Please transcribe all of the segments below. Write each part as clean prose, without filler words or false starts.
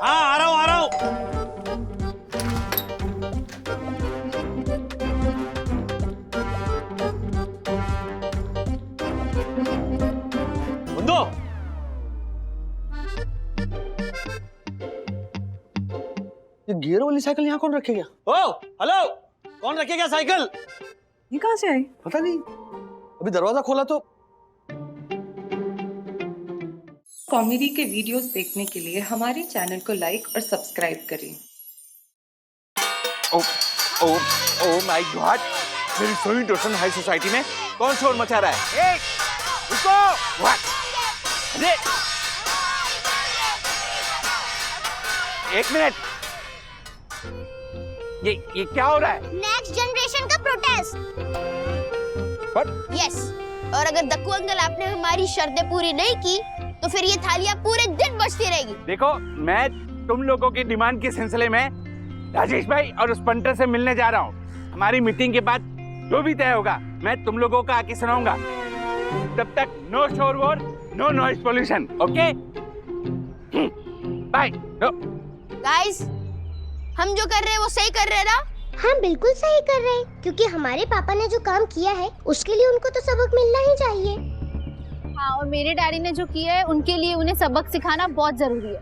हाँ आ रहा हूँ आ रहा हूँ। बंदो ये गियर वाली साइकिल यहाँ कौन रखेगा? ओ हेलो, कौन रखेगा साइकिल? ये कहाँ से आई? पता नहीं, अभी दरवाजा खोला तो। कॉमेडी के वीडियोस देखने के लिए हमारे चैनल को लाइक और सब्सक्राइब करें। ओ माय गॉड, मेरी सोई डोसन हाई सोसाइटी में कौन शोर मचा रहा है? रुको! व्हाट? अरे एक मिनट, ये क्या हो रहा है? नेक्स्ट जनरेशन का प्रोटेस्ट। यस, और अगर दक्कू अंकल आपने हमारी शर्तें पूरी नहीं की तो फिर ये थालियां पूरे दिन बजती रहेगी। देखो, मैं तुम लोगों की डिमांड के सिलसिले में राजेश भाई और उस पंटर से मिलने जा रहा हूँ। हमारी मीटिंग के बाद जो भी तय होगा मैं तुम लोगों का आके सुनाऊंगा। तब तक नो शोर वोर, no noise pollution, okay? Bye. Guys, हम जो कर रहे हैं वो सही कर रहे हैं ना? हाँ बिल्कुल सही कर रहे हैं, क्योंकि हमारे पापा ने जो काम किया है उसके लिए उनको तो सबक मिलना ही चाहिए। हाँ, और मेरे डैडी ने जो किया है उनके लिए उन्हें सबक सिखाना बहुत जरूरी है।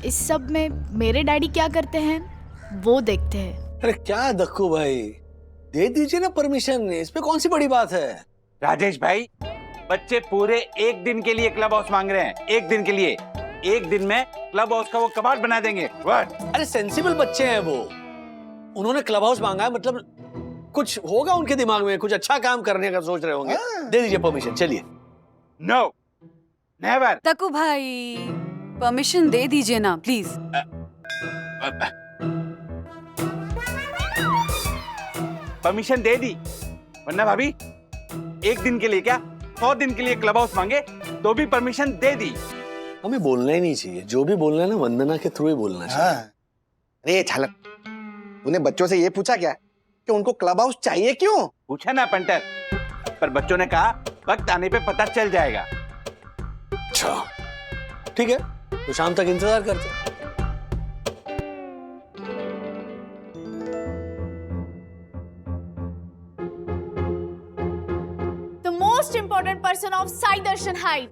इस सब में मेरे डैडी क्या करते हैं वो देखते हैं। अरे क्या दक्कू भाई, दे दीजिए ना परमिशन, इस पे कौन सी बड़ी बात है? राजेश भाई, बच्चे पूरे एक दिन के लिए क्लब हाउस मांग रहे हैं। एक दिन के लिए, एक दिन में क्लब हाउस का वो कबाड़ बना देंगे। What? अरे सेंसिबल बच्चे हैं वो, उन्होंने क्लब हाउस मांगा है, मतलब कुछ होगा उनके दिमाग में, कुछ अच्छा काम करने का सोच रहे होंगे। दे दीजिए परमिशन, चलिए। No, never. दक्कू भाई, परमिशन दे दीजिए ना प्लीज। परमिशन दे दी, वरना भाभी एक दिन के लिए क्या 100 दिन के लिए क्लब हाउस मांगे तो भी परमिशन दे दी। हमें बोलना ही नहीं चाहिए, जो भी बोलना है ना वंदना के थ्रू ही बोलना चाहिए। अरे छलक, तूने बच्चों से ये पूछा क्या कि उनको क्लब हाउस चाहिए क्यों? पूछा ना पंटर, पर बच्चों ने कहा वक्त आने पे पता चल जाएगा। अच्छा ठीक है, तो शाम तक इंतजार करते हैं। The most important person of Sai Darshan Height.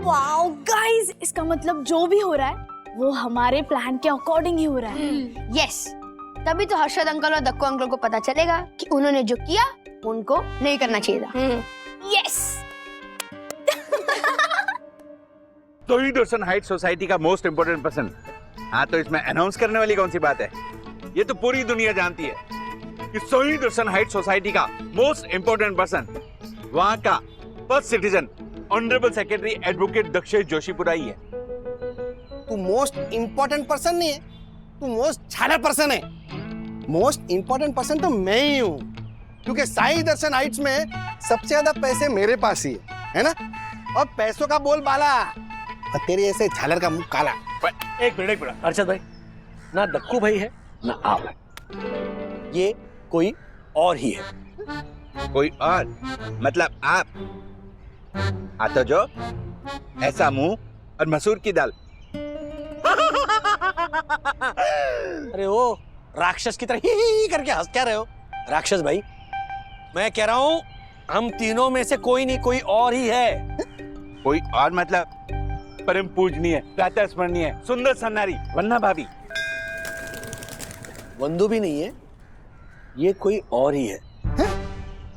Wow guys, इसका मतलब जो भी हो रहा है वो हमारे प्लान के अकॉर्डिंग ही हो रहा है। यस, तभी तो हर्षद अंकल और दक्कू अंकल को पता चलेगा कि उन्होंने जो किया उनको नहीं करना चाहिए था। यस। सोई दर्शन हाइट सोसाइटी का मोस्ट इंपोर्टेंट पर्सन। हाँ, तो इसमें अनाउंस करने वाली कौन सी बात है? ये तो पूरी दुनिया जानती है कि सोई दर्शन हाइट सोसाइटी का मोस्ट इंपोर्टेंट पर्सन वहाँ का first citizen honourable secretary advocate Dakshesh Joshipura ही है। तू मोस्ट इंपॉर्टेंट पर्सन नहीं है, तू मोस्ट छानर पर्सन है। मोस्ट इंपॉर्टेंट पर्सन तो मैं ही हूँ, क्योंकि साई दर्शन हाइट्स में सबसे ज्यादा पैसे मेरे पास ही है ना? और पैसों का बोल बाला और तेरे ऐसे झालर का मुंह काला। एक मिनट अर्षद भाई, ना दक्कू भाई है ना आप है, ये कोई और ही है। कोई और मतलब आप? हाँ तो जो ऐसा मुंह और मसूर की दाल। अरे वो राक्षस की तरह ही करके हंस क्या रहे हो? राक्षस भाई, मैं कह रहा हूँ हम तीनों में से कोई नहीं, कोई और ही है। कोई और मतलब परम पूजनीय, प्रातः स्मरणीय, सुंदर सन्नारी वन्ना भाभी। वंदू भी नहीं है, ये कोई और ही है।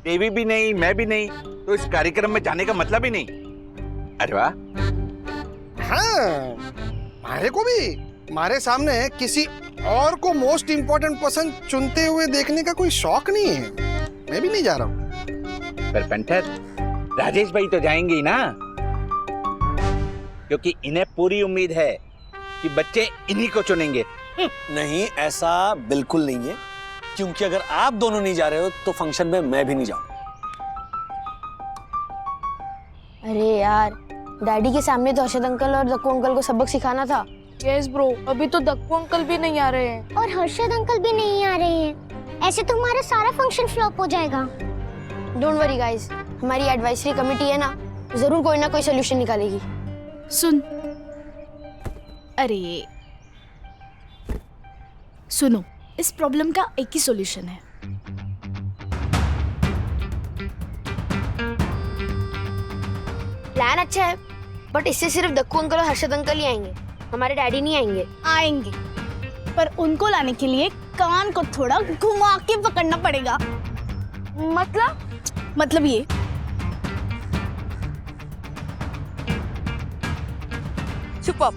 देवी भी नहीं, मैं भी नहीं, तो इस कार्यक्रम में जाने का मतलब ही नहीं। अरे वाह। हाँ, मारे को भी मारे सामने किसी और को मोस्ट इंपॉर्टेंट पर्सन चुनते हुए देखने का कोई शौक नहीं है। मैं भी नहीं जा रहा हूँ। पर पंटर, राजेश भाई तो जाएंगे ही ना, क्योंकि इन्हें पूरी उम्मीद है कि बच्चे इन्हीं को चुनेंगे। नहीं, ऐसा बिल्कुल नहीं है, क्योंकि अगर आप दोनों नहीं जा रहे हो तो फंक्शन में मैं भी नहीं जाऊंगा। अरे यार, डैडी के सामने तो हर्षद अंकल और दक्कू अंकल को सबक सिखाना था। यस ब्रो, अभी तो दक्कू अंकल भी नहीं आ रहे हैं और हर्षद अंकल भी नहीं आ रहे हैं। ऐसे तो हमारा सारा फंक्शन फ्लॉप हो जाएगा। डोंट वरी गाइस, हमारी एडवाइजरी कमेटी है ना, तो जरूर कोई ना कोई सोल्यूशन निकालेगी। सुन, अरे सुनो, इस प्रॉब्लम का एक ही सॉल्यूशन है। प्लान अच्छा है, बट इससे सिर्फ दक्कू अंकल और हर्षद अंकल ही आएंगे, हमारे डैडी नहीं आएंगे। आएंगे, पर उनको लाने के लिए कान को थोड़ा घुमा के पकड़ना पड़ेगा। मतलब ये, चुप अप।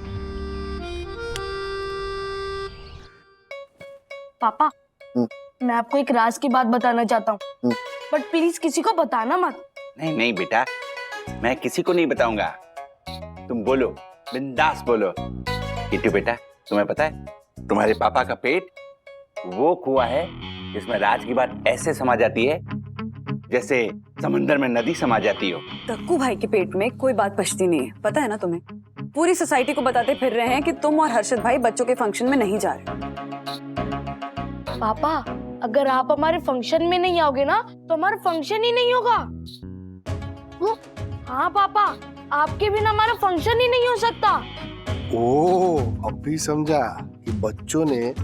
पापा मैं आपको एक राज की बात बताना चाहता हूँ, बट प्लीज किसी को बताना मत। नहीं नहीं बेटा, मैं किसी को नहीं बताऊंगा। तुम बोलो, बिंदास बोलो। किट्टू बेटा, तुम्हें पता है तुम्हारे पापा का पेट वो कुआं है जिसमें राज की बात ऐसे समा जाती है जैसे समंदर में नदी समा जाती हो। दक्कू भाई के पेट में कोई बात बचती नहीं है, पता है ना तुम्हें? पूरी सोसाइटी को बताते फिर रहे हैं कि तुम और हर्षद भाई बच्चों के फंक्शन में नहीं जा रहे। पापा अगर आप हमारे फंक्शन में नहीं आओगे ना तो हमारा फंक्शन ही नहीं होगा। हाँ पापा, आपके बिना हमारा फंक्शन ही नहीं हो सकता। ओ, अब भी समझा कि बच्चों ने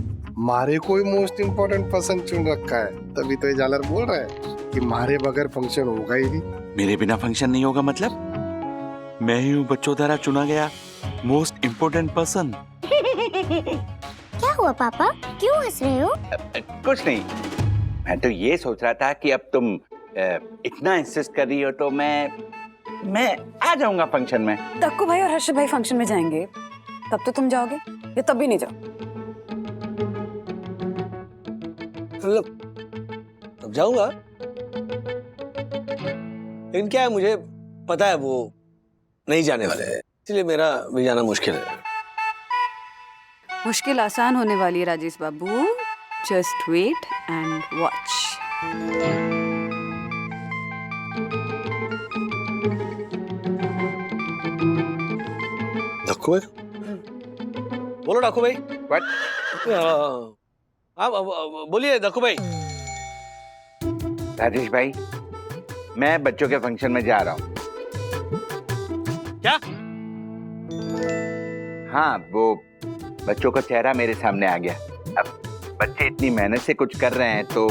मारे कोई मोस्ट इम्पोर्टेंट पर्सन चुन रखा है, तभी तो ये जालर बोल रहा है कि मारे बगैर फंक्शन होगा ही नहीं। मेरे बिना फंक्शन नहीं होगा मतलब? मैं ही हूँ बच्चों द्वारा चुना गया मोस्ट इम्पोर्टेंट पर्सन। क्या हुआ पापा, क्यों हंस रहे हो? कुछ नहीं, मैं तो ये सोच रहा था कि अब तुम इतना इंसिस्ट कर रही हो तो मैं आ जाऊंगा फंक्शन में। दक्कू भाई और हर्षद भाई फंक्शन में जाएंगे तब तो तुम जाओगे, या तब भी नहीं जाओ? तब जाऊंगा, लेकिन क्या है, मुझे पता है वो नहीं जाने वाले हैं, इसलिए मेरा भी जाना मुश्किल है। मुश्किल आसान होने वाली है Rajesh babu, just wait and watch. Dakku भाई, बोलो डाकू भाई। What? आप बोलिए दक्कू भाई। राजेश भाई, मैं बच्चों के फंक्शन में जा रहा हूँ। क्या? हाँ, वो बच्चों का चेहरा मेरे सामने आ गया। अब बच्चे इतनी मेहनत से कुछ कर रहे हैं तो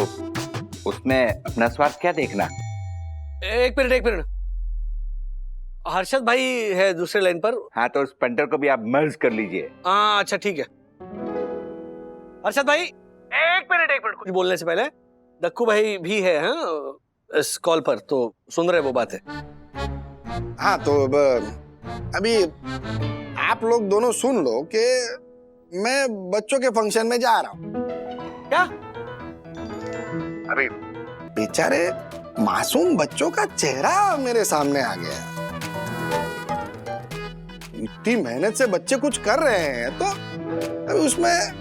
उसमें अपना स्वार्थ क्या देखना। एक मिनट, हर्षद भाई है दूसरे लाइन पर। हाँ, तो उस पंटर को भी आप मर्ज कर लीजिए। हाँ अच्छा ठीक है। हर्षद भाई एक मिनट, कुछ बोलने से पहले दक्कू भाई भी है हाँ इस कॉल पर, तो सुन रहे वो बात है। हाँ तो अभी आप लोग दोनों सुन लो कि मैं बच्चों के फंक्शन में जा रहा हूँ। क्या? अरे बेचारे मासूम बच्चों का चेहरा मेरे सामने आ गया। इतनी मेहनत से बच्चे कुछ कर रहे हैं तो अभी उसमें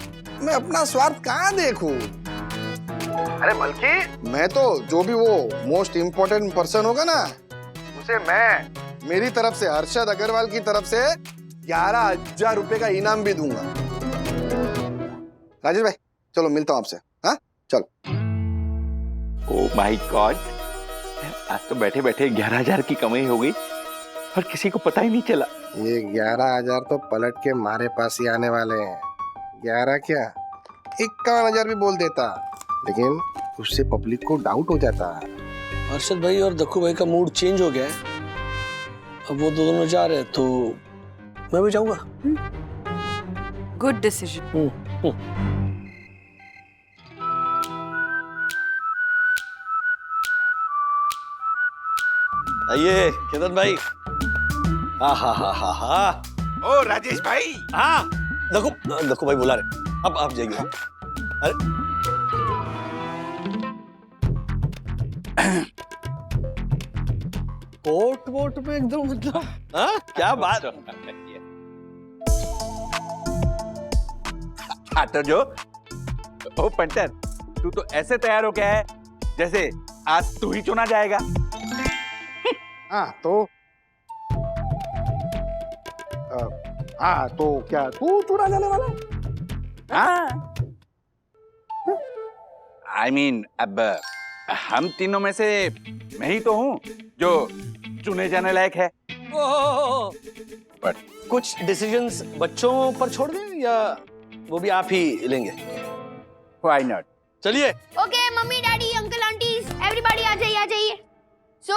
मैं अपना स्वार्थ कहाँ देखूं? अरे बल्कि मैं तो जो भी वो मोस्ट इम्पोर्टेंट पर्सन होगा ना, उसे मैं मेरी तरफ से, हर्षद अग्रवाल की तरफ से 11,000 रुपए का इनाम भी दूंगा। राजेश भाई चलो मिलता हूँ आपसे। हाँ चलो। ओह माय गॉड, आज तो बैठे बैठे 11,000 की कमाई हो गई और किसी को पता ही नहीं चला। ये 11,000 तो पलट के हमारे पास ही आने वाले हैं। 11 क्या 51,000 भी बोल देता, लेकिन उससे पब्लिक को डाउट हो जाता। हर्षद भाई और दक्कू भाई का मूड चेंज हो गया है, अब वो दोनों जा रहे हैं तो मैं भी जाऊंगा। Good decision. आइए केतन भाई। हा। ओ राजेश भाई। हाँ दक्कू भाई बुला रहे, अब आप जाइए। अरे कोट वोट में एकदम मतलब हाँ क्या बात। हाँ तो जो ओ पंटर, तू तो ऐसे तैयार हो गया है जैसे आज तू ही चुना जाएगा। हाँ तो क्या तू चुना जाने वाला है? हाँ I mean, अब हम तीनों में से मैं ही तो हूँ जो चुने जाने लायक है। ओह, बट कुछ डिसीजंस बच्चों पर छोड़ दें या वो भी आप ही लेंगे? Why not? चलिए। Okay mummy daddy uncle aunties everybody आ जाइए। So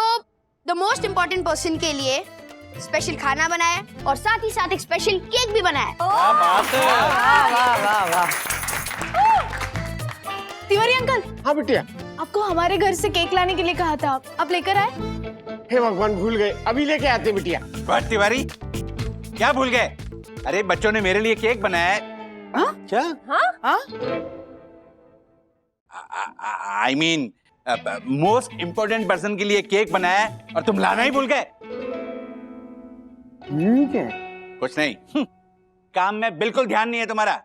the most important person के लिए स्पेशल खाना बनाया और साथ ही साथ एक स्पेशल केक भी बनाया। क्या बात है। वाह वाह। तिवारी अंकल, हाँ बिटिया। आपको हमारे घर से केक लाने के लिए कहा था, आप लेकर आए? हे भगवान, भूल गए, अभी लेके आते बिटिया। व्हाट तिवारी, क्या भूल गए? अरे बच्चों ने मेरे लिए केक बनाया है। क्या? I mean most important person के लिए केक बनाया है और तुम लाना ही भूल गए। ठीक है। कुछ नहीं, काम में बिल्कुल ध्यान नहीं है तुम्हारा।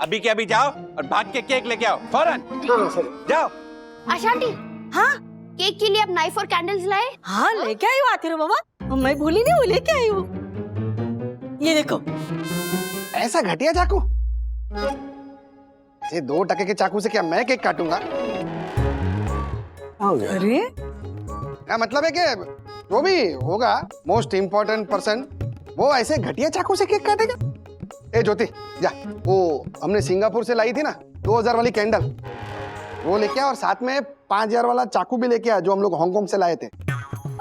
अभी के अभी जाओ और भाग के केक लेके आओ फौरन। जाओ। आशा आंटी, हाँ केक के लिए आप नाइफ और कैंडल्स लाए? हाँ लेके आई हूँ आतिरो बाबा, मैं भूली नहीं, वो लेके आई हूँ। ये देखो। ऐसा घटिया चाकू? ये 2 टके के चाकू से क्या मैं केक काटूंगा? अरे क्या मतलब है कि वो भी होगा मोस्ट इम्पोर्टेंट पर्सन, वो ऐसे घटिया चाकू से केक काटेगा? ए ज्योति जा, वो हमने सिंगापुर से लाई थी ना 2000 वाली कैंडल, वो लेके आ और साथ में 5000 वाला चाकू भी लेके आ जो हम लोग हांगकांग से लाए थे।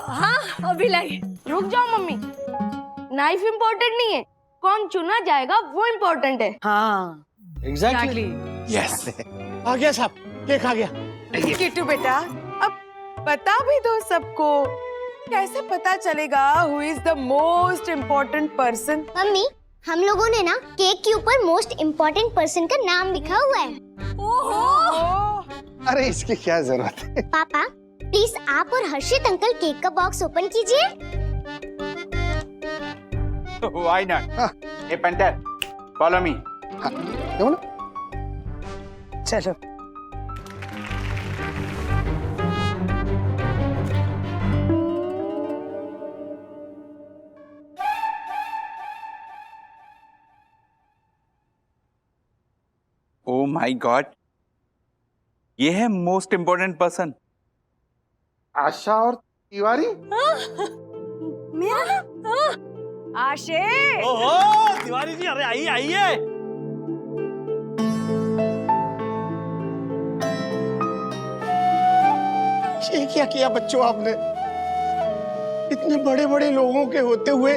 हाँ अभी लाई। रुक जाओ मम्मी, नाइफ इम्पोर्टेंट नहीं है, कौन चुना जाएगा वो इम्पोर्टेंट है। हाँ एग्जैक्टली। यस। आ गया साहब, केक आ गया। किट्टू बेटा, अब बता भी दो सबको, कैसे पता चलेगा who is the most important person? Mummy, हम लोगों ने ना केक के ऊपर मोस्ट इम्पोर्टेंट पर्सन का नाम लिखा हुआ है। ओहो, अरे इसकी क्या जरूरत है? पापा प्लीज आप और हर्षित अंकल केक का बॉक्स ओपन कीजिए। Why not? A painter, follow me. क्यों ना? चलो। ओ माय गॉड, ये है मोस्ट इम्पोर्टेंट पर्सन। आशा और तिवारी? मेरा आशे, ओहो तिवारी जी, अरे आइए आइए। ये क्या किया बच्चों आपने? इतने बड़े बड़े लोगों के होते हुए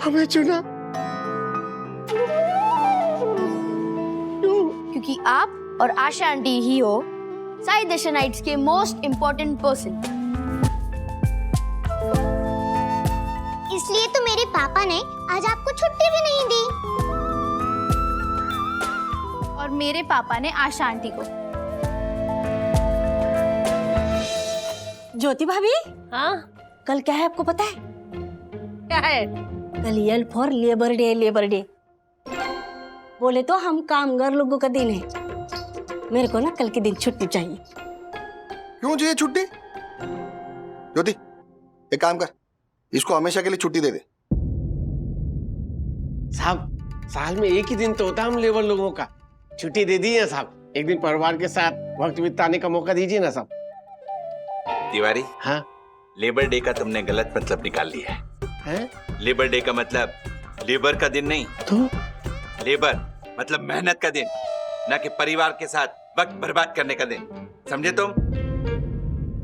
हमें चुना क्यों? क्योंकि आप और आशा आंटी ही हो साई दर्शनाइट्स के मोस्ट इम्पोर्टेंट पर्सन। इसलिए तो मेरे पापा ने आज आपको छुट्टी भी नहीं दी। और मेरे पापा ने आशा आंटी को। ज्योति भाभी, हाँ कल क्या है आपको पता है? क्या है? कल यल for labour day. Labour day बोले तो हम कामगार लोगों का दिन है। मेरे को ना कल के दिन छुट्टी चाहिए। क्यों चाहिए छुट्टी? ज्योति एक काम कर, इसको हमेशा के लिए छुट्टी दे दे। साहब साल में एक ही दिन तो होता है हम लेबर लोगों का, छुट्टी दे दी है साहब। एक दिन परिवार के साथ वक्त बिताने का मौका दीजिए ना साहब। तिवारी, हाँ लेबर डे का तुमने गलत मतलब निकाल लिया है। लेबर डे का मतलब लेबर का दिन नहीं, तो लेबर मतलब मेहनत का दिन, ना कि परिवार के साथ वक्त बर्बाद करने का दिन। समझे तुम?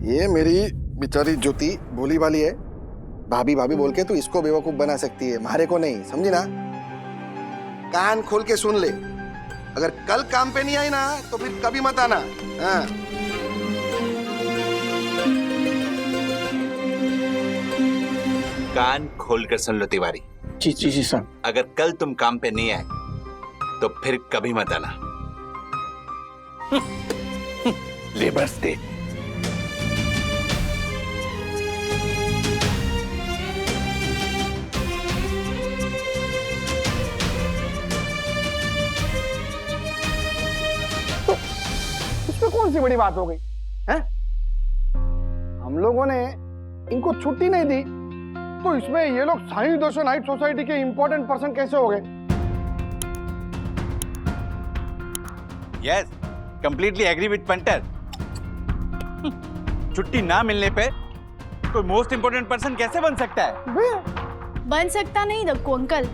ये मेरी बेचारी ज्योति भोली भाली है, भाभी भाभी बोल के तू इसको बेवकूफ बना सकती है, मारे को नहीं, समझी ना? कान खोल के सुन ले, अगर कल काम पे नहीं आई ना तो फिर कभी मत आना। हाँ। कान खोलकर सुन लो तिवारी। जी जी जी सर। अगर कल तुम काम पे नहीं आए तो फिर कभी मत आना। Labours day. इसमें कौन सी बड़ी बात हो गई है? हम लोगों ने इनको छुट्टी नहीं दी तो इसमें ये लोग साई दर्शनाइट सोसाइटी के इंपॉर्टेंट पर्सन कैसे हो गए? यस, कंप्लीटली एग्री विद पंटर। छुट्टी ना मिलने पे कोई मोस्ट इम्पोर्टेंट पर्सन कैसे बन सकता है? बन सकता नहीं दक्कू अंकल,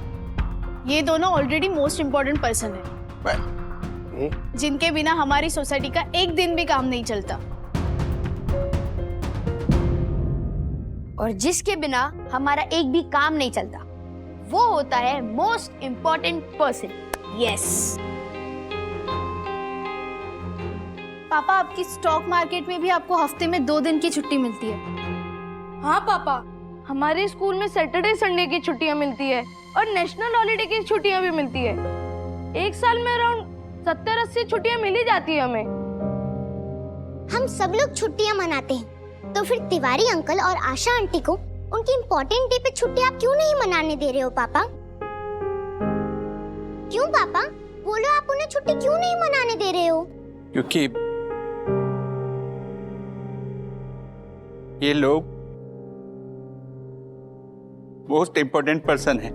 ये दोनों ऑलरेडी मोस्ट इम्पोर्टेंट पर्सन है, जिनके बिना हमारी सोसाइटी का एक दिन भी काम नहीं चलता। और जिसके बिना हमारा एक भी काम नहीं चलता, वो होता है most important person. Yes papa, आपकी स्टॉक मार्केट में भी आपको हफ्ते में 2 दिन की छुट्टी मिलती है। हाँ पापा, हमारे स्कूल में सैटरडे संडे की छुट्टियां मिलती है और नेशनल हॉलीडे की छुट्टियां भी मिलती है। एक साल में अराउंड 70-80 छुट्टियां मिल ही जाती है हमें। हम सब लोग छुट्टियां मनाते हैं, तो फिर तिवारी अंकल और आशा आंटी को उनकी इम्पोर्टेंट डे पे छुट्टी आप क्यों नहीं मनाने दे रहे हो पापा? क्यों पापा? बोलो, आप उन्हें छुट्टी क्यों नहीं मनाने दे रहे हो? क्योंकि ये लोग मोस्ट इम्पोर्टेंट पर्सन है।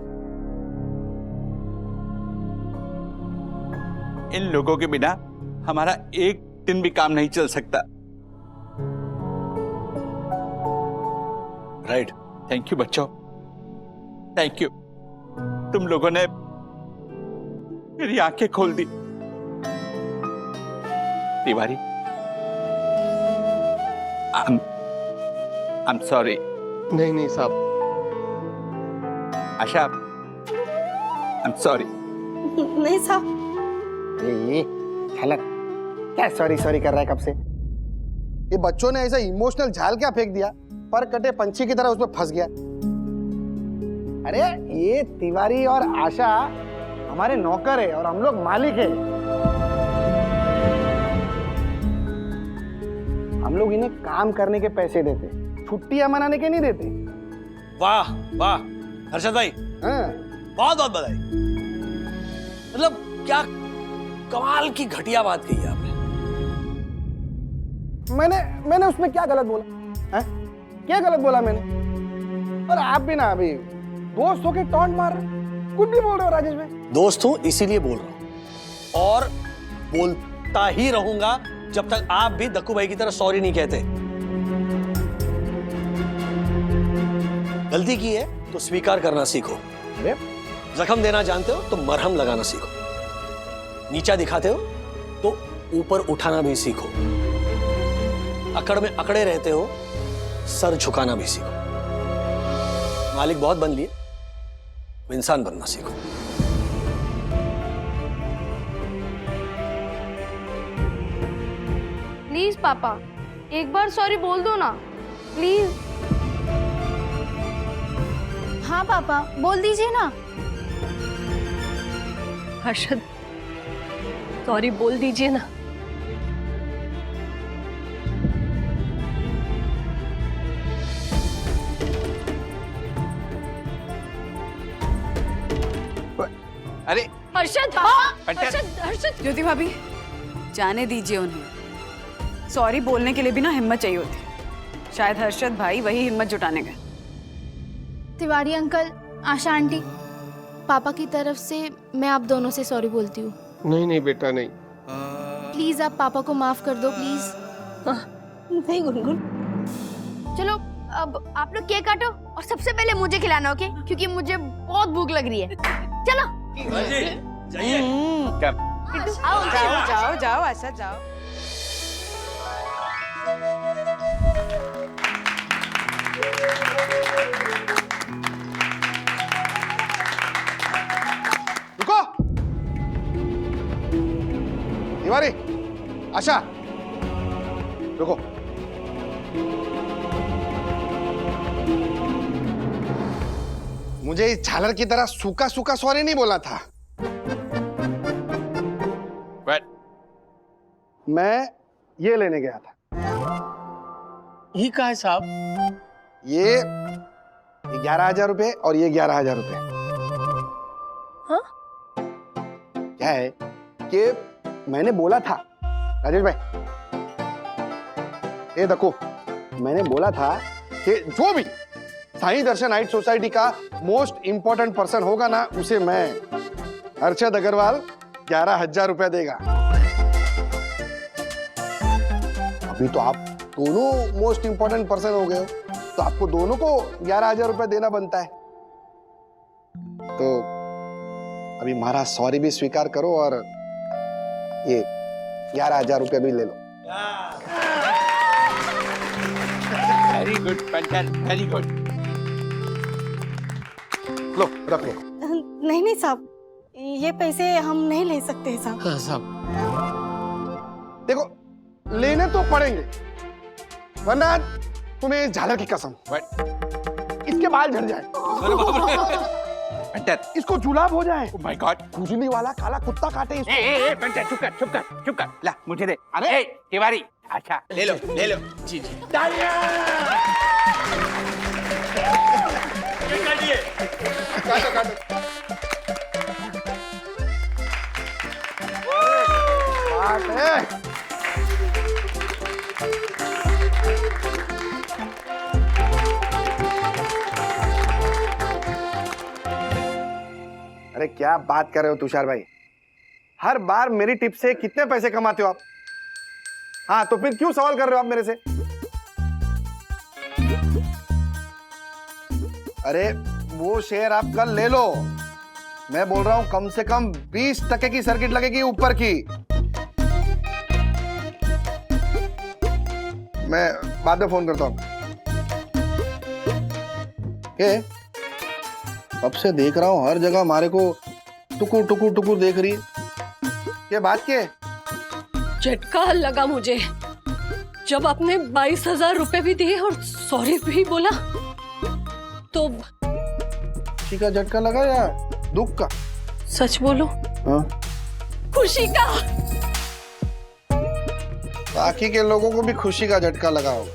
इन लोगों के बिना हमारा एक दिन भी काम नहीं चल सकता। राइट। थैंक यू बच्चों, थैंक यू। तुम लोगों ने मेरी आंखें खोल दी। Tiwari, I'm sorry। नहीं साहब। आशा, I'm sorry। नहीं साहब। झलक क्या सॉरी कर रहा है कब से? ये बच्चों ने ऐसा इमोशनल झाल क्या फेंक दिया, पर कटे पंछी की तरह उसमें फंस गया। अरे ये तिवारी और आशा हमारे नौकर है और हम लोग मालिक है। हम लोग इन्हें काम करने के पैसे देते, छुट्टियां मनाने के नहीं देते। वाह वाह हर्षद भाई, बहुत बहुत बधाई। मतलब क्या कमाल की घटिया बात कही आपने। मैंने उसमें क्या गलत बोला है? क्या गलत बोला मैंने? और आप भी ना अभी दोस्त होके टॉन्ट मार रहे, कुछ भी बोल रहे हो राजेश भाई। दोस्त हूं इसीलिए बोल रहा हूं, और बोलता ही रहूंगा जब तक आप भी दक्कू भाई की तरह सॉरी नहीं कहते। गलती की है तो स्वीकार करना सीखो। जख्म देना जानते हो तो मरहम लगाना सीखो। नीचा दिखाते हो तो ऊपर उठाना भी सीखो। अकड़ में अकड़े रहते हो, सर झुकाना भी सीखो। मालिक बहुत बन लिए, इंसान बनना सीखो। प्लीज पापा, एक बार सॉरी बोल दो ना, प्लीज। हाँ पापा, बोल दीजिए ना। हर्षद, सॉरी बोल दीजिए ना। अरे हर्षद, हर्षद। ज्योति भाभी, जाने दीजिए उन्हें। सॉरी बोलने के लिए भी ना हिम्मत चाहिए होती। शायद हर्षद भाई वही हिम्मत जुटाने गए। तिवारी अंकल, आशा आंटी, पापा की तरफ से मैं आप दोनों से सॉरी बोलती हूँ। नहीं बेटा नहीं। प्लीज आप पापा को माफ कर दो प्लीज। नहीं गुनगुन। चलो अब आप लोग केक काटो और सबसे पहले मुझे खिलाना, ओके? क्योंकि मुझे बहुत भूख लग रही है। चलो जाइए। जाओ आशा जाओ। रुको, तिवारी, आशा, रुको। मुझे इस झालर की तरह सूखा सूखा सॉरी नहीं बोलना था। मैं ये लेने गया था। ये कहा है साहब? ये 11,000 रुपए और ये 11,000 रुपए। हाँ? क्या है कि मैंने बोला था राजेश भाई, ये देखो, मैंने बोला था कि जो भी साईं दर्शन हाइट सोसाइटी का मोस्ट इंपॉर्टेंट पर्सन होगा ना, उसे मैं हर्षद अग्रवाल 11,000 रुपया देगा। अभी तो आप दोनों मोस्ट इंपॉर्टेंट पर्सन हो गए हो, तो आपको दोनों को 11,000 रुपए देना बनता है। तो अभी महाराज सॉरी भी स्वीकार करो और ये 11,000 रुपए भी ले लो। Very good Pankaj, very good. लो रख लो। नहीं नहीं साहब, ये पैसे हम नहीं ले सकते साहब। हाँ साहब। देखो लेने तो पड़ेंगे, वरना तुम्हें झालर की कसम इसके बाल झड़ जाए, इसको जुलाब हो जाए। Oh my God. खुजली वाला काला कुत्ता काटे इसको। ए पंकज चुप कर। ला मुझे दे। अरे तिवारी, अच्छा ले लो। जी जी। काटो। अरे क्या बात कर रहे हो तुषार भाई, हर बार मेरी टिप से कितने पैसे कमाते हो आप? हाँ तो फिर क्यों सवाल कर रहे हो आप मेरे से? अरे वो शेयर आप कल ले लो, मैं बोल रहा हूं कम से कम 20% की सर्किट लगेगी ऊपर की। मैं बाद में फोन करता हूं। अब से देख रहा हूं हर जगह हमारे को टुकुर देख रही है, ये बात क्या है? झटका लगा मुझे जब आपने 22,000 रुपए भी दिए और सॉरी भी बोला तो। खुशी का झटका लगा या दुख का? सच बोलो। हाँ? खुशी का। बाकी के लोगों को भी खुशी का झटका लगा होगा।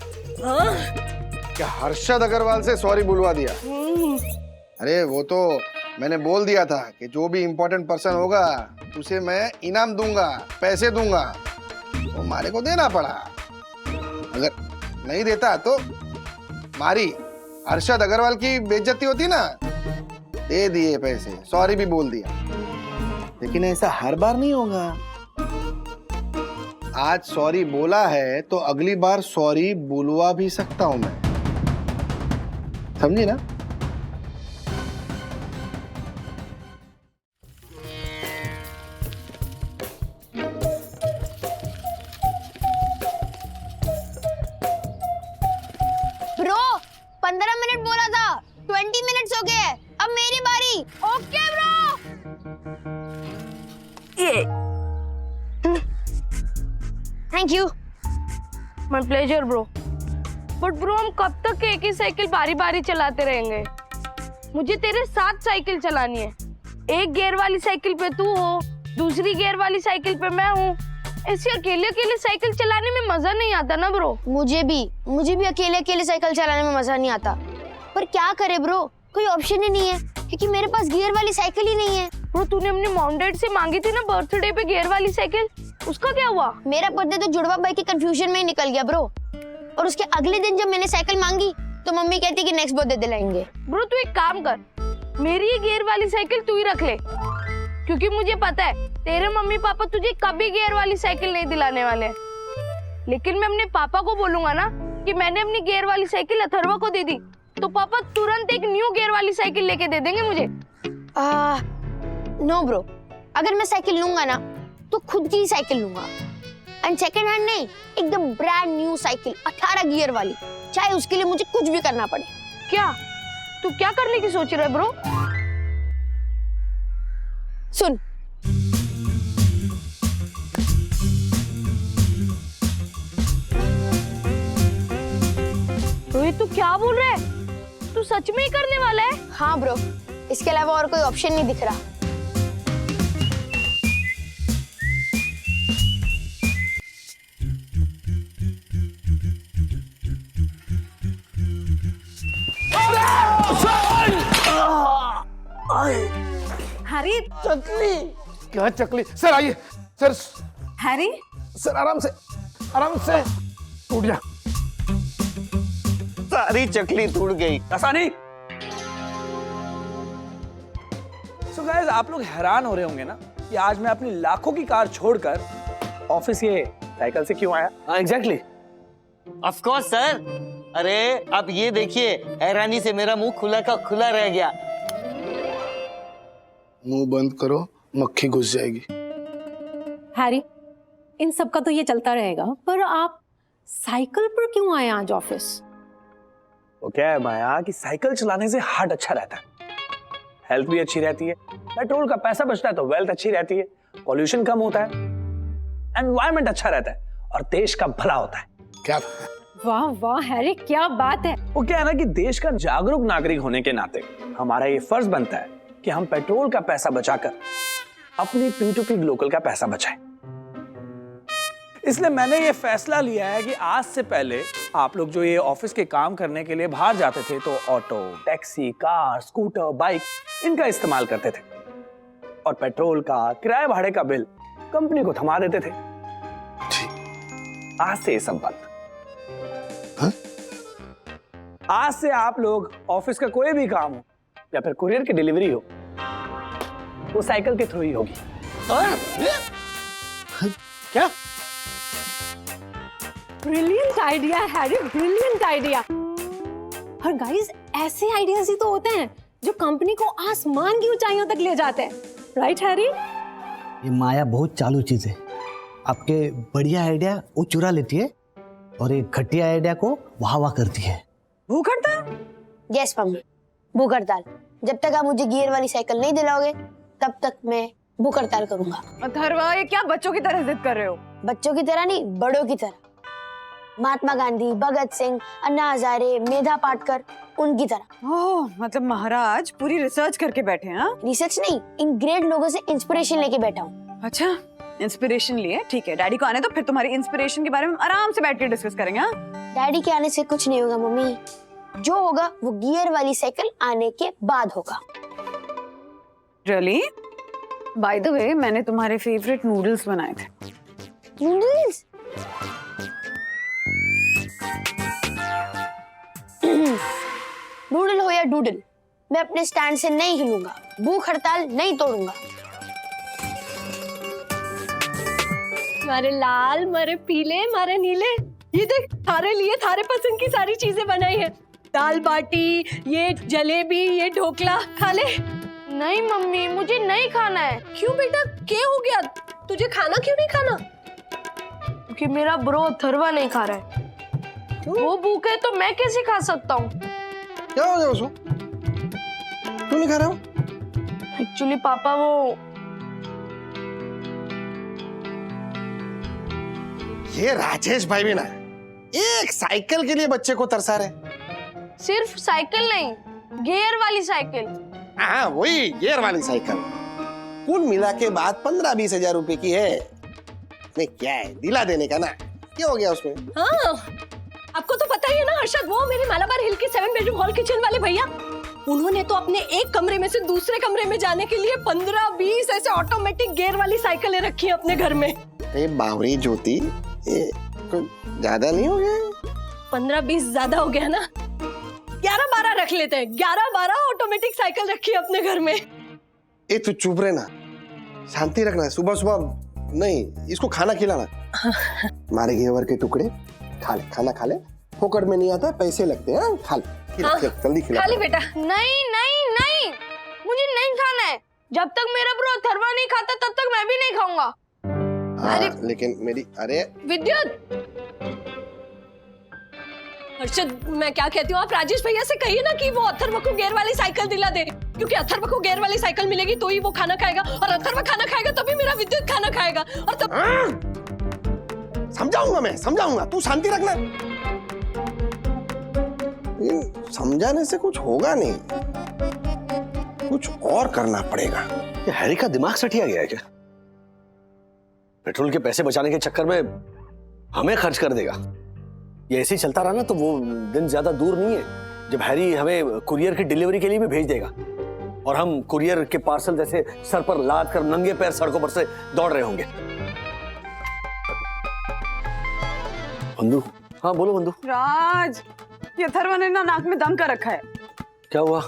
हाँ? क्या हर्षद अग्रवाल से सॉरी बुलवा दिया? अरे वो तो मैंने बोल दिया था कि जो भी इम्पोर्टेंट पर्सन होगा उसे मैं इनाम दूंगा, पैसे दूंगा, वो मारे को देना पड़ा। अगर नहीं देता तो मारी हर्षद अग्रवाल की बेइज्जती होती ना। दे दिए पैसे, सॉरी भी बोल दिया, लेकिन ऐसा हर बार नहीं होगा। आज सॉरी बोला है तो अगली बार सॉरी बुलवा भी सकता हूं मैं, समझी ना? ब्रो 15 मिनट बोला था, 20 मिनट्स हो गए, अब मेरी बारी। Okay bro. ये thank you. My pleasure bro. But bro हम कब तक एक ही साइकिल बारी बारी चलाते रहेंगे? मुझे तेरे साथ साइकिल चलानी है। एक गियर वाली साइकिल पे तू हो, दूसरी गियर वाली साइकिल पे मैं हूँ। ऐसे अकेले अकेले साइकिल चलाने में मजा नहीं आता ना ब्रो। मुझे भी अकेले अकेले साइकिल चलाने में मजा नहीं आता। पर क्या करे ब्रो, कोई ऑप्शन ही नहीं है क्योंकि मेरे पास गियर वाली साइकिल ही नहीं है। ब्रो तूने अपने मॉम डैड से मांगी थी ना बर्थडे पे गियर वाली साइकिल, उसका क्या हुआ? मेरा बर्थडे तो जुड़वा भाई के कंफ्यूजन में ही निकल गया ब्रो। और उसके अगले दिन जब मैंने साइकिल मांगी तो मम्मी कहती कि नेक्स्ट बर्थडे दिलाएंगे। ब्रो तू एक काम कर, मेरी ये गियर वाली साइकिल तू ही रख ले, क्योंकि मुझे पता है तेरे मम्मी पापा तुझे कभी गियर वाली साइकिल नहीं दिलाने वाले हैं। लेकिन मैं अपने पापा को बोलूंगा ना कि मैंने अपनी गियर वाली साइकिल अथर्वा को दे दी, तो पापा तुरंत एक न्यू गियर वाली साइकिल लेके दे देंगे मुझे। नो ब्रो, अगर मैं साइकिल लूंगा ना तो खुद की ही साइकिल लूंगा, एंड सेकंड हैंड नहीं, एकदम ब्रांड न्यू साइकिल 18 गियर वाली, चाहे उसके लिए मुझे कुछ भी करना पड़े। क्या तू क्या करने की सोच रहा है ब्रो? सुन, रोहित तू क्या बोल रहा है? तू सच में ही करने वाला है? हाँ ब्रो, इसके अलावा और कोई ऑप्शन नहीं दिख रहा। हैरी चकली क्या चकली? सर आइए सर। हैरी सर आराम से टूट गया। सारी चकली टूट गई। ऐसा नहीं। So guys, आप लोग हैरान हो रहे होंगे ना कि आज मैं अपनी लाखों की कार छोड़कर ऑफिस ये साइकिल से क्यों आया? हाँ एग्जैक्टली। ऑफ कोर्स सर, अरे अब ये देखिए, हैरानी से मेरा मुंह खुला का खुला रह गया। मुंह बंद करो, मक्खी घुस जाएगी। हैरी, इन सब का तो ये चलता रहेगा, पर आप साइकिल पर क्यों आए आज ऑफिस? वो क्या है माया कि साइकिल चलाने से हार्ट अच्छा रहता है, हेल्थ भी अच्छी रहती है, पेट्रोल का पैसा बचता है तो वेल्थ अच्छी रहती है, पॉल्यूशन कम होता है, एनवायरनमेंट अच्छा रहता है और देश का भला होता है। क्या? वाह वाह हैरी, क्या बात है। वो क्या है ना कि देश का जागरूक नागरिक होने के नाते हमारा ये फर्ज बनता है कि हम पेट्रोल का पैसा बचाकर अपनी P2P लोकल का पैसा बचाएं। इसलिए मैंने ये फैसला लिया है कि आज से पहले आप लोग जो ये ऑफिस के काम करने के लिए बाहर जाते थे तो auto, taxi, car, scooter, bike इनका इस्तेमाल करते थे और पेट्रोल का, किराए भाड़े का बिल कंपनी को थमा देते थे। आज से ये सब बंद। आज से आप लोग ऑफिस का कोई भी काम हो या फिर कुरियर की डिलीवरी हो, वो साइकिल के थ्रू ही होगी। क्या? Brilliant idea Harry, brilliant idea. और गाइस, ऐसे आइडियाज ही तो होते हैं जो कंपनी को आसमान की ऊंचाइयों तक ले जाते हैं, राइट हैरी? ये माया बहुत चालू चीज है। आपके बढ़िया आइडिया वो चुरा लेती है और एक घटिया आइडिया को वाह करती है। भूख हड़ताल? यस मम्मी, भूख हड़ताल। जब तक आप मुझे गियर वाली साइकिल नहीं दिलाओगे तब तक मैं भूख हड़ताल करूंगा। अथर्वा, ये क्या बच्चों की तरह जिद कर रहे हो? बच्चों की तरह नहीं, बड़ों की तरह। महात्मा गांधी, भगत सिंह, अन्ना हजारे, मेधा पाटकर, उनकी तरह। ओह, मतलब महाराज पूरी रिसर्च करके बैठे हैं? रिसर्च नहीं, इन ग्रेट लोगों से इंस्पिरेशन लेके बैठा हूँ। अच्छा, इंस्पिरेशन लिए, ठीक है। डैडी को आने तो फिर तुम्हारी इंस्पिरेशन के बारे में आराम से बैठ के डिस्कस करेंगे। हाँ, डैडी के आने से कुछ नहीं होगा मम्मी, जो होगा वो गियर वाली साइकिल आने के बाद होगा। रियली? बाय द वे, मैंने तुम्हारे फेवरेट नूडल्स बनाए थे। नूडल्स? नूडल हो या डूडल, मैं अपने स्टैंड से नहीं हिलूंगा, भूख हड़ताल नहीं तोड़ूंगा। मारे लाल, मारे पीले, मारे नीले, ये देख, थारे लिए थारे पसंद की सारी चीजें बनाई है। दाल बाटी, ये जलेबी, ये ढोकला, खा ले। नहीं मम्मी, मुझे नहीं खाना है। क्यों बेटा, क्या हो गया? तुझे खाना क्यों नहीं खाना? क्योंकि मेरा ब्रो अथर्वा नहीं खा रहा है। वो भूखे तो मैं कैसे खा सकता हूँ? क्या हो गया उसको? क्यों नहीं खा रहा हूँ? एक्चुअली पापा वो ये राजेश भाई भी ना एक साइकिल के लिए बच्चे को तरसा रहे। सिर्फ साइकिल नहीं, गियर वाली साइकिल। हाँ, वही गियर वाली साइकिल। कुल मिला के बाद 15-20 हजार रुपए की है। नहीं, क्या है, दिला देने का ना। क्या हो गया उसमें? हाँ, आपको तो पता ही है ना हर्षद, वो मेरे मालाबार हिल के 7 बेडरूम हॉल किचन वाले भैया, उन्होंने तो अपने एक कमरे में से दूसरे कमरे में जाने के लिए 15-20 ऐसे ऑटोमेटिक गियर वाली साइकिलें रखी है अपने घर में। बावरी ज्योति, ये ज्यादा नहीं हो गया? 15-20 ज्यादा हो गया ना? 11-12 रख लेते हैं, 11-12 ऑटोमेटिक साइकिल रखी है अपने घर में। ए तू चुप रहे ना, शांति रखना। सुबह सुबह नहीं, इसको खाना खिलाना। मारे घेवर के टुकड़े खा ले, खाना खा ले। फोकट में नहीं आता, पैसे लगते हैं। खा ले, जल्दी खिला। खा ले बेटा। नहीं नहीं नहीं, मुझे नहीं खाना है। जब तक मेरा ब्रो अथर्वा नहीं खाता तब तक मैं भी नहीं खाऊंगा। हाँ, लेकिन मेरी, अरे विद्युत, हर्षद, मैं क्या कहती हूँ, आप राजेश भैया से कहिए ना कि वो अथर्वा को गियर वाली साइकिल दिला दे, क्योंकि अथर्वा को गियर वाली साइकिल मिलेगी तो ही वो खाना खाएगा, और अथर्वा खाना खाएगा तभी मेरा विद्युत खाना खाएगा, और तब समझाऊंगा मैं, समझाऊंगा, तू शांति रखना। समझाने से कुछ होगा नहीं, कुछ और करना पड़ेगा। ये हैरी का दिमाग सठिया गया है क्या? पेट्रोल के पैसे बचाने के चक्कर में हमें खर्च कर देगा। ये ऐसे ही चलता रहा ना तो वो दिन ज्यादा दूर नहीं है जब हैरी हमें कुरियर की डिलीवरी के लिए भी भेज देगा और हम कुरियर के पार्सल जैसे सर पर लाद कर नंगे पैर सड़कों पर से दौड़ रहे होंगे। बंधु, हाँ बोलो बंधु। राज, ये अथर्वा ने ना नाक में दम कर रखा है। क्या हुआ?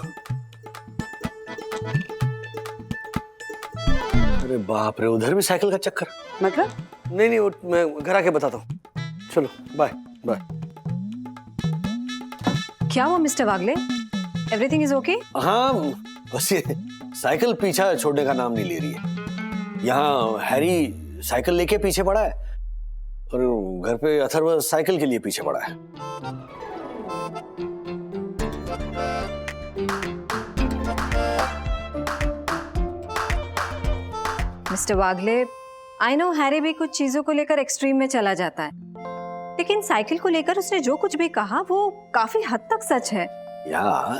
अरे बाप रे, उधर भी साइकिल का चक्कर। मतलब? नहीं नहीं, मैं घर आके बताता हूँ। चलो बाय बाय। क्या हुआ mister Wagle? Everything is okay? हाँ, बस ये साइकिल पीछा छोड़ने का नाम नहीं ले रही है। यहाँ हैरी साइकिल लेके पीछे पड़ा है और घर पे अथर्व साइकिल के लिए पीछे पड़ा है। Mister Wagle, I know Harry भी कुछ चीजों को लेकर एक्सट्रीम में चला जाता है, लेकिन साइकिल को लेकर उसने जो कुछ भी कहा वो काफी हद तक सच है।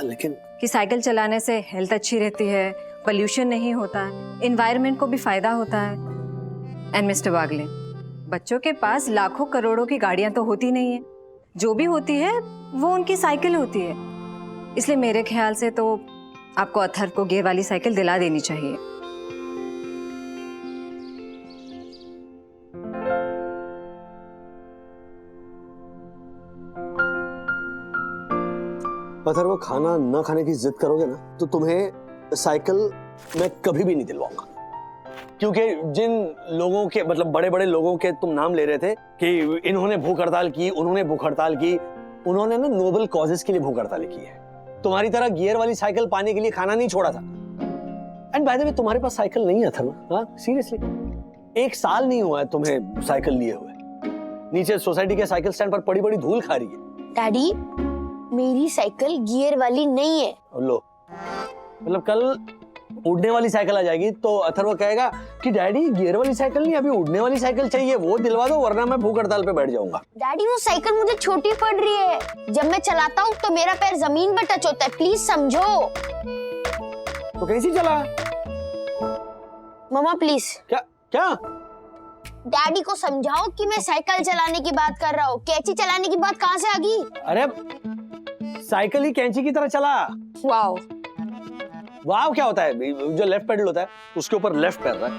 लेकिन कि साइकिल चलाने से हेल्थ अच्छी रहती है, पोल्यूशन नहीं होता, एनवायरनमेंट को भी फायदा होता है। एंड मिस्टर वागले, बच्चों के पास लाखों करोड़ों की गाड़ियां तो होती नहीं है, जो भी होती है वो उनकी साइकिल होती है। इसलिए मेरे ख्याल से तो आपको अथर्व को गियर वाली साइकिल दिला देनी चाहिए। अथर्व, खाना न खाने की जिद करोगे ना तो तुम्हें साइकिल मैं कभी भी नहीं दिलवाऊंगा। क्योंकि जिन लोगों के मतलब बड़े बड़े लोगों के तुम नाम ले रहे थे कि इन्होंने भूख हड़ताल की, उन्होंने भूख हड़ताल की, उन्होंने ना नोबल कॉजेस के लिए भूख हड़ताल की है। तुम्हारी तरह गियर वाली साइकिल पाने के लिए खाना नहीं छोड़ा था। एंड बाय द वे, तुम्हारे पास साइकिल नहीं है अथर्व। हाँ, सीरियसली 1 साल नहीं हुआ है तुम्हें साइकिल लिए हुए। नीचे सोसाइटी के साइकिल स्टैंड पर पड़ी बड़ी धूल खा रही है। डैडी, मेरी साइकिल गियर वाली नहीं है। लो, मतलब कल उड़ने वाली साइकिल आ जाएगी तो अथर्व कहेगा कि डैडी गियर वाली साइकिल नहीं, अभी उड़ने वाली साइकिल चाहिए, वो दिलवा दो वरना मैं भूख हड़ताल पे बैठ जाऊंगा। डैडी, वो साइकिल मुझे छोटी पड़ रही है। जब मैं चलाता हूँ तो मेरा पैर जमीन पर टच होता है, प्लीज समझो। तो कैसी चला? मम्मा प्लीज। क्या? डैडी को समझाओ कि मैं साइकिल चलाने की बात कर रहा हूँ, कैंची चलाने की बात कहाँ से आ गई? अरे साइकिल ही कैंची की तरह चला। वाओ। वाव क्या होता है? जो लेफ्ट पेडल होता है उसके ऊपर लेफ्ट पैर रख,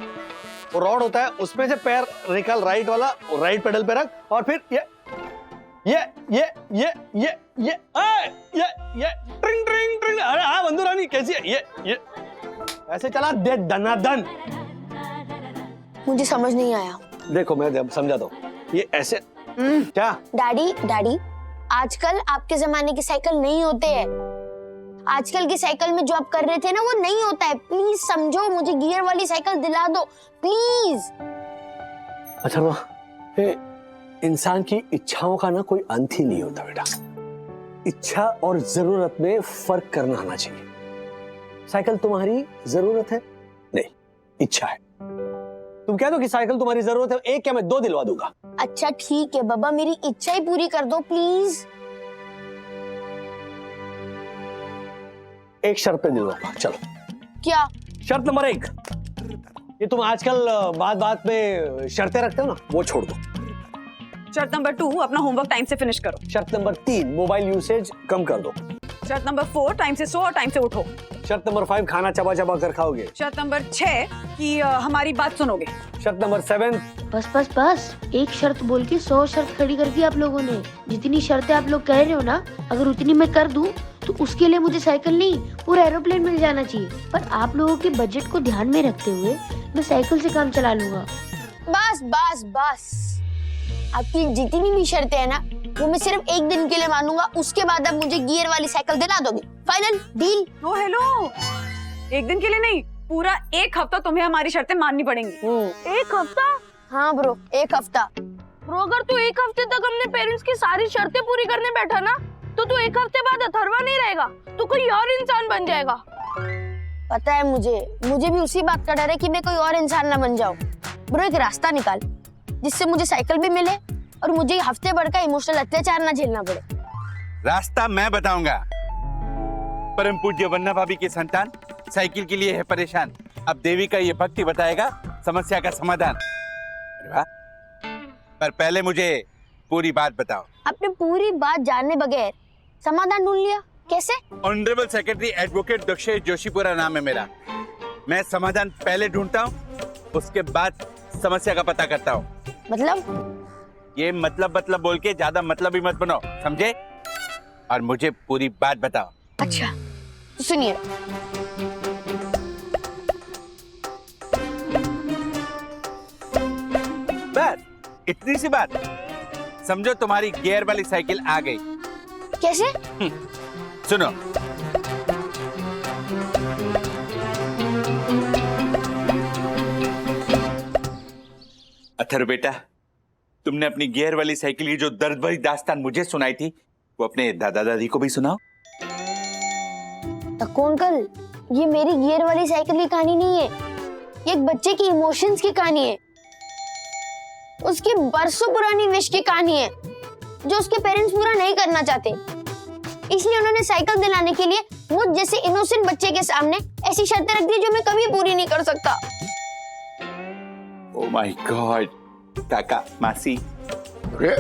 वो रॉड होता है उसमें से पैर निकाल राइट वाला, राइट पेडल पे रख और फिर ये ट्रिंग ट्रिंग ट्रिंग। अरे हाँ बंधु रानी, कैसी है? ये ऐसे चला दे दनादन। मुझे समझ नहीं आया। देखो मैं समझाता हूँ, ये ऐसे क्या? डैडी, आजकल आपके जमाने की साइकिल नहीं होते हैं। आजकल की साइकिल में जो आप कर रहे थे ना वो नहीं होता है। प्लीज समझो, मुझे गियर वाली साइकिल दिला दो प्लीज। अच्छा, इंसान की इच्छाओं का ना कोई अंत ही नहीं होता बेटा। इच्छा और जरूरत में फर्क करना आना चाहिए। साइकिल तुम्हारी जरूरत है नहीं, इच्छा है। तुम कह दो कि साइकिल तुम्हारी जरूरत है, एक क्या मैं 2 दिलवा दूंगा। अच्छा ठीक है बाबा, मेरी इच्छा ही पूरी कर दो प्लीज। एक शर्त पे दिलवाऊंगा, चलो। क्या? शर्त नंबर 1, ये तुम आजकल बात बात में शर्तें रखते हो ना, वो छोड़ दो। शर्त नंबर 2, अपना होमवर्क टाइम से फिनिश करो। शर्त नंबर 3, मोबाइल यूसेज कम कर दो। शर्त नंबर 4, टाइम से सो और टाइम से उठो। शर्त नंबर 5, खाना चबा चबा कर खाओगे। शर्त नंबर 6 कि हमारी बात सुनोगे। शर्त नंबर 7, बस एक शर्त बोल के 100 शर्त खड़ी कर दी आप लोगों ने। जितनी शर्तें आप लोग कह रहे हो ना, अगर उतनी मैं कर दूं तो उसके लिए मुझे साइकिल नहीं पूरा एरोप्लेन मिल जाना चाहिए। पर आप लोगों के बजट को ध्यान में रखते हुए मैं साइकिल से काम चला लूंगा। बस आपकी जितनी भी शर्तें हैं ना वो मैं सिर्फ 1 दिन के लिए मानूंगा, उसके बाद आप मुझे गियर वाली साइकिल दिला दोगे। Final deal? ओ हेलो, 1 दिन के लिए नहीं, पूरा 1 हफ्ता तुम्हें हमारी शर्तें माननी पड़ेंगी। 1 हफ्ता? हाँ ब्रो, 1 हफ्ता। ब्रो, अगर तू 1 हफ्ते तक अपने पेरेंट्स की सारी शर्तें पूरी करने बैठा ना तो तू 1 हफ्ते बाद अथर्वा नहीं रहेगा, तू कोई और इंसान बन जाएगा। पता है मुझे भी उसी बात का डर है कि मैं कोई और इंसान ना बन जाऊं। ब्रो, एक रास्ता निकाल जिससे मुझे साइकिल भी मिले और मुझे हफ्ते भर का इमोशनल अत्याचार ना झेलना पड़े। रास्ता मैं बताऊंगा। परम पूज्य वन्ना भाभी की संतान साइकिल के लिए है परेशान। अब देवी का ये भक्ति बताएगा समस्या का समाधान। पर पहले मुझे पूरी बात बताओ। आपने पूरी बात जानने बगैर समाधान ढूंढ लिया, कैसे? Honourable secretary advocate Dakshesh Joshipura नाम है मेरा। मैं समाधान पहले ढूंढता हूँ, उसके बाद समस्या का पता करता हूँ। मतलब? ये मतलब बोल के ज्यादा मतलब ही मत बनो, समझे? और मुझे पूरी बात बताओ। अच्छा तो सुनिए। बस इतनी सी बात। समझो तुम्हारी गियर वाली साइकिल आ गई। कैसे? सुनो, अथर्व बेटा, तुमने अपनी गियर वाली साइकिल की जो दर्द भरी दास्तान मुझे सुनाई थी, वो अपने दादा दादी को भी सुनाओ। तक्कू अंकल, ये मेरी गियर वाली साइकिल की कहानी नहीं है, ये एक बच्चे की इमोशंस की कहानी है, उसकी बरसों पुरानी विश की कहानी है जो उसके पेरेंट्स पूरा नहीं करना चाहते, इसलिए उन्होंने साइकिल दिलाने के लिए मुझ जैसे इनोसेंट बच्चे के सामने ऐसी शर्तें रख दी जो मैं कभी पूरी नहीं कर सकता। ओह माय गॉड, काका मासी, अरे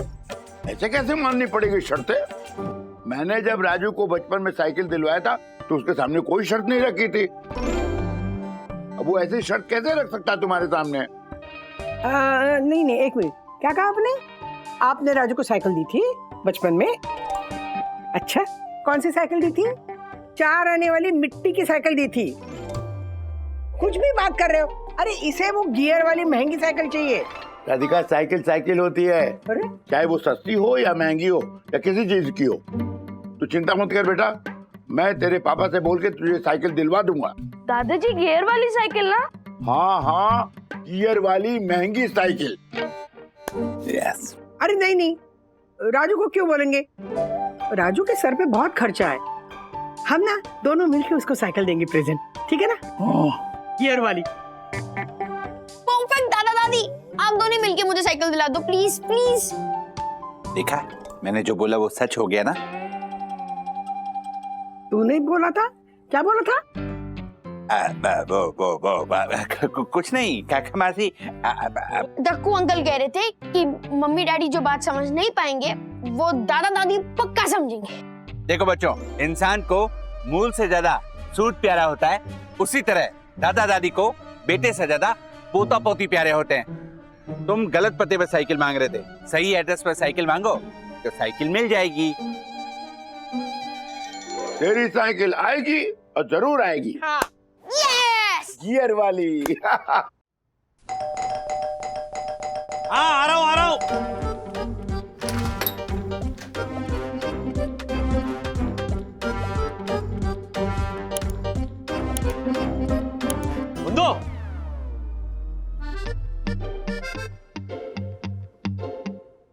ऐसे कैसे माननी पड़ेगी शर्तें? मैंने जब राजू को बचपन में साइकिल दिलवाया था तो उसके सामने कोई शर्त नहीं रखी थी। अब वो ऐसी शर्त कैसे रख सकता है तुम्हारे सामने? नहीं नहीं, एक मिनट, क्या कहा आपने? आपने राजू को साइकिल दी थी बचपन में? अच्छा, कौन सी साइकिल दी थी? 4 आने वाली मिट्टी की साइकिल दी थी। कुछ भी बात कर रहे हो? अरे इसे वो गियर वाली महंगी साइकिल चाहिए। राधिका, साइकिल साइकिल होती है, चाहे वो सस्ती हो या महंगी हो या किसी चीज की हो। तू चिंता मत कर बेटा, मैं तेरे पापा से बोल के तुझे साइकिल दिलवा दूंगा। दादाजी गियर वाली साइकिल ना? हाँ हाँ, गियर वाली महंगी साइकिल। यस। अरे नहीं नहीं, राजू को क्यों बोलेंगे? राजू के सर पे बहुत खर्चा है, हम ना दोनों मिलकर उसको साइकिल देंगे प्रेजेंट, ठीक है ना? गियर वाली। परफेक्ट दादा दादी, आप दोनों मिलके मुझे साइकिल दिला दो प्लीज प्लीज। देखा, मैंने जो बोला वो सच हो गया ना? तू नहीं बोला था? क्या बोला था? कुछ नहीं काका मासी। दक्कू अंकल कह रहे थे कि मम्मी डैडी जो बात समझ नहीं पाएंगे वो दादा दादी पक्का समझेंगे। देखो बच्चों, इंसान को मूल से ज्यादा सूट प्यारा होता है, उसी तरह दादा दादी को बेटे से ज्यादा पोता पोती प्यारे होते हैं। तुम गलत पते पर साइकिल मांग रहे थे, सही एड्रेस पर साइकिल मांगो तो साइकिल मिल जाएगी। तेरी साइकिल आएगी और जरूर आएगी। हाँ। यस! गियर वाली। हाँ, आ रहा हूँ आ रहा हूँ। बंदो,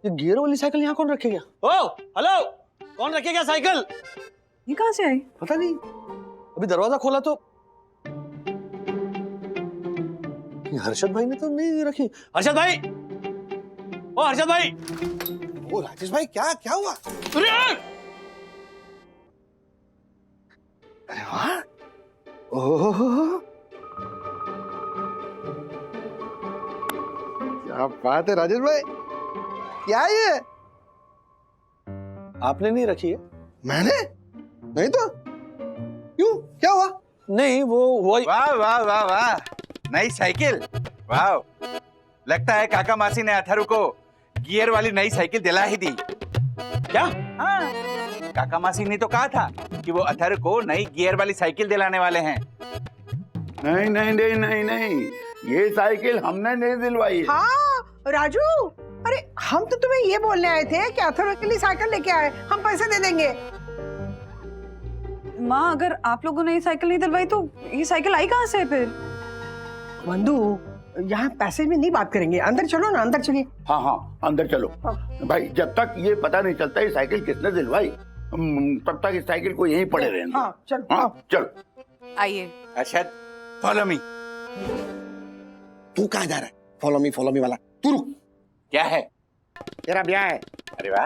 ये गियर वाली साइकिल यहाँ कौन रखेगा? ओ हेलो, कौन रखेगा साइकिल? ये कहाँ से आई? पता नहीं, अभी दरवाजा खोला तो हर्षद भाई ने तो नहीं रखी। हर्षद भाई, ओ हर्षद भाई। ओ राजेश भाई, क्या क्या हुआ? अरे वाह, ओह क्या बात है राजेश भाई, क्या ये? आपने नहीं रखी है? मैंने नहीं तो क्यों, क्या हुआ? नहीं, वो वाह वाह वाह वाह, नई साइकिल, वाह। लगता है काका मासी ने अथर्व को गियर वाली नई साइकिल दिला ही दी। क्या? हाँ, काका मासी ने तो कहा था कि वो अथर्व को नई गियर वाली साइकिल दिलाने वाले हैं। नहीं नहीं नहीं नहीं नहीं, ये साइकिल हमने नहीं दिलवाई। हाँ राजू, अरे हम तो तुम्हें ये बोलने आए थे कि अथर्व के लिए साइकिल लेके आए, हम पैसे दे देंगे। माँ, अगर आप लोगों ने ये साइकिल नहीं दिलवाई तो ये साइकिल आई कहाँ से फिर? बंधु, यहाँ पैसे में नहीं बात करेंगे, अंदर चलो ना, अंदर चलिए। हाँ हाँ, अंदर चलो। भाई, जब तक ये पता नहीं चलता ये साइकिल किसने दिलवाई, तब तक इस साइकिल को यहीं पड़े रहने। हाँ चलो। हाँ चलो। आइए। Arshad, follow me. तू कहाँ जा रहा है? फॉलो मी वाला, तू रुक। क्या है? तेरा ब्याह है। अरे वाह,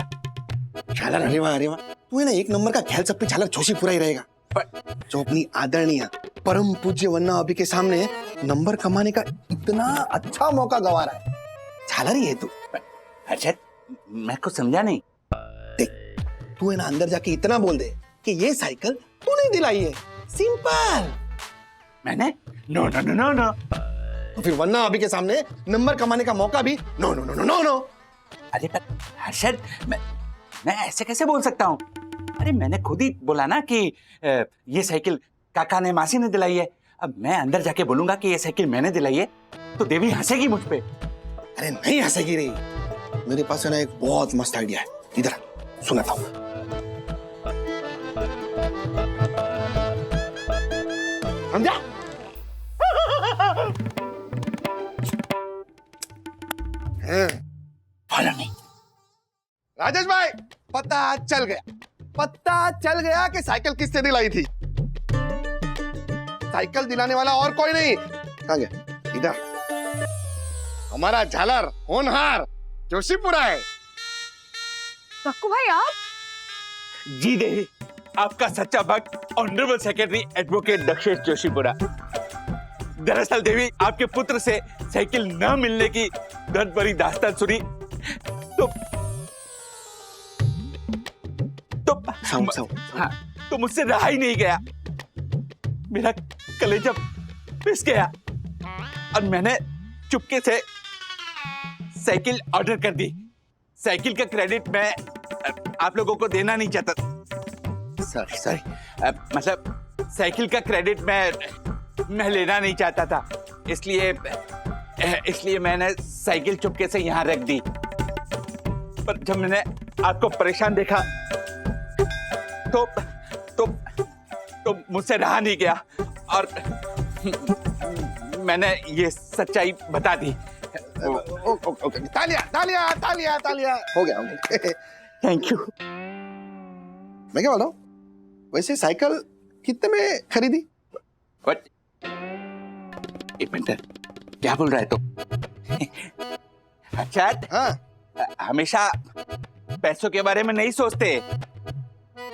झालर, अरे वाह अरे वाह, तू है ना एक नंबर का ख्याल सब पे झालर जोशी पूरा ही रहेगा। जो अपनी आदरणीय परम पूज्य वन्ना अभी के सामने नंबर कमाने का इतना अच्छा मौका गंवा रहा है, झालर ही है तू। अरशद, मैं कुछ समझा नहीं। देख, तू है ना अंदर जाके इतना बोल दे कि ये साइकिल तू नहीं दिलाई है, सिंपल। मैंने? No no no no no. तो फिर वन्ना अभी के सामने नंबर कमाने का मौका भी no no no no no no. अरे पर हर्षद, मैं ऐसे कैसे बोल सकता हूँ? अरे मैंने खुद ही बोला ना कि ये साइकिल काका ने मासी ने दिलाई है। अब मैं अंदर जाके बोलूंगा कि ये साइकिल मैंने दिलाई है तो देवी हंसेगी मुझ पे। अरे नहीं हंसेगी रे, मेरे पास है ना एक बहुत मस्त आइडिया है, इधर सुनाता हूँ। समझा? राजेश भाई, पता चल गया कि साइकिल किससे दिलाई थी। साइकिल दिलाने वाला और कोई नहीं। कहाँ गया? इधर हमारा झालर होनहार जोशीपुरा है। रक्कू भाई आप? जी देवी, आपका सच्चा भक्त honourable secretary advocate Dakshesh Joshipura. दरअसल देवी, आपके पुत्र से साइकिल न मिलने की दर्द भरी दास्तान सुनी हाँ, तो मुझसे रहा ही नहीं गया। मेरा कलेजा पिस गया और मैंने चुपके से साइकिल ऑर्डर कर दी। साइकिल का क्रेडिट मैं आप लोगों को देना नहीं चाहता। सॉरी, मतलब साइकिल का क्रेडिट मैं लेना नहीं चाहता था, इसलिए मैंने साइकिल चुपके से यहाँ रख दी। पर जब मैंने आपको परेशान देखा तो मुझसे रहा नहीं गया और मैंने ये सच्चाई बता दी। तालियां हो गया। Thank you. मैं क्या बोल रहा हूँ, वैसे साइकिल कितने में खरीदी? What? एक मिनट, क्या बोल रहा है तुम? अच्छा, हाँ, हमेशा पैसों के बारे में नहीं सोचते,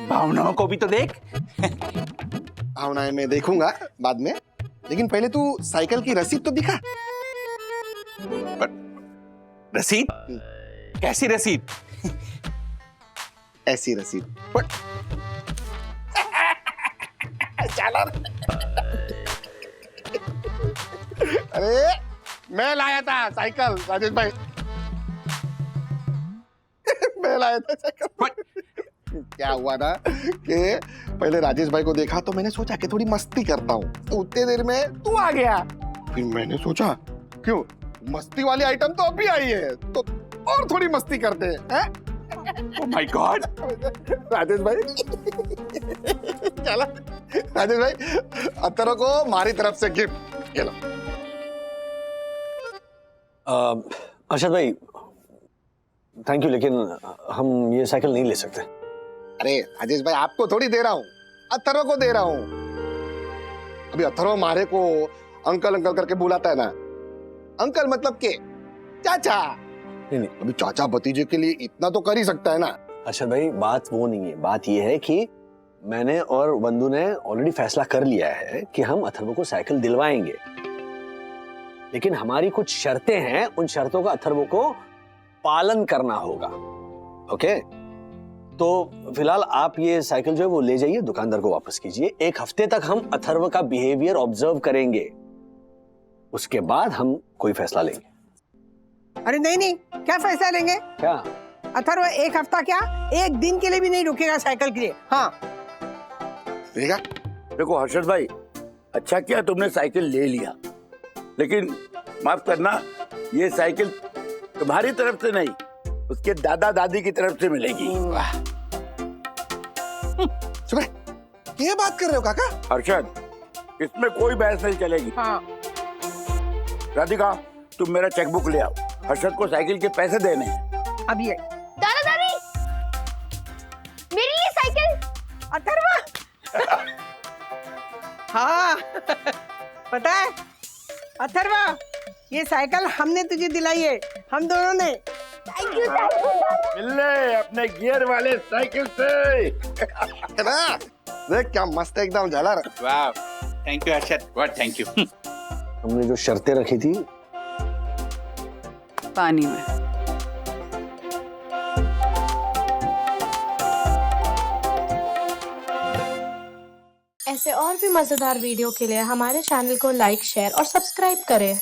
भावनाओं को भी तो देख। भावनाएं मैं देखूंगा बाद में, लेकिन पहले तू साइकिल की रसीद तो दिखा। रसीद? कैसी रसीद? ऐसी रसीद। अरे मैं लाया था साइकिल राजेश भाई। मैं लाया था साइकिल। क्या हुआ ना कि पहले राजेश भाई को देखा तो मैंने सोचा कि थोड़ी मस्ती करता हूँ, तो उतने देर में तू आ गया। फिर मैंने सोचा क्यों मस्ती वाली आइटम तो अभी आई है, तो और थोड़ी मस्ती करते हैं। Oh my God! राजेश भाई चला, राजेश भाई अतरो को हमारी तरफ से गिफ्ट। ये लो। अर्शद भाई थैंक यू, लेकिन हम ये साइकिल नहीं ले सकते। अरे राजेश भाई, आपको थोड़ी दे रहा हूँ, अथर्व को दे रहा हूँ। अभी अथर्व मारे को अंकल अंकल करके बुलाता है ना। अंकल मतलब के चाचा। नहीं, अभी चाचा भतीजे के लिए इतना तो कर ही सकता है ना। अर्शद भाई बात वो नहीं है, बात ये है कि मैंने और बंधु ने ऑलरेडी फैसला कर लिया है कि हम अथर्व को साइकिल दिलवाएंगे, लेकिन हमारी कुछ शर्तें हैं, उन शर्तों का अथर्व को पालन करना होगा। ओके, तो फिलहाल आप ये साइकिल जो है वो ले जाइए, दुकानदार को वापस कीजिए। एक हफ्ते तक हम अथर्व का बिहेवियर ऑब्जर्व करेंगे, उसके बाद हम कोई फैसला लेंगे। अरे नहीं, क्या फैसला लेंगे? क्या अथर्व एक हफ्ता क्या, एक दिन के लिए भी नहीं रुकेगा साइकिल के लिए। हाँ देखो हर्षद भाई, अच्छा किया तुमने साइकिल ले लिया, लेकिन माफ करना, ये साइकिल तुम्हारी तरफ से नहीं, उसके दादा दादी की तरफ से मिलेगी। ये बात कर रहे हो काका? हर्षद, इसमें कोई बहस नहीं चलेगी। हाँ। राधिका, तुम मेरा चेकबुक ले आओ, हर्षद को साइकिल के पैसे देने हैं। अब ये दादा दादी, मेरी ये साइकिल। अथर्व हाँ पता है अथर्व, ये साइकिल हमने तुझे दिलाई है, हम दोनों ने। Thank you. मिल ले अपने गियर वाले साइकिल से। ना देख क्या मस्त है एकदम झालर। वाह, थैंक यू हर्षद, बहुत थैंक यू। हमने जो शर्तें रखी थी पानी में। ऐसे और भी मजेदार वीडियो के लिए हमारे चैनल को लाइक, शेयर और सब्सक्राइब करें।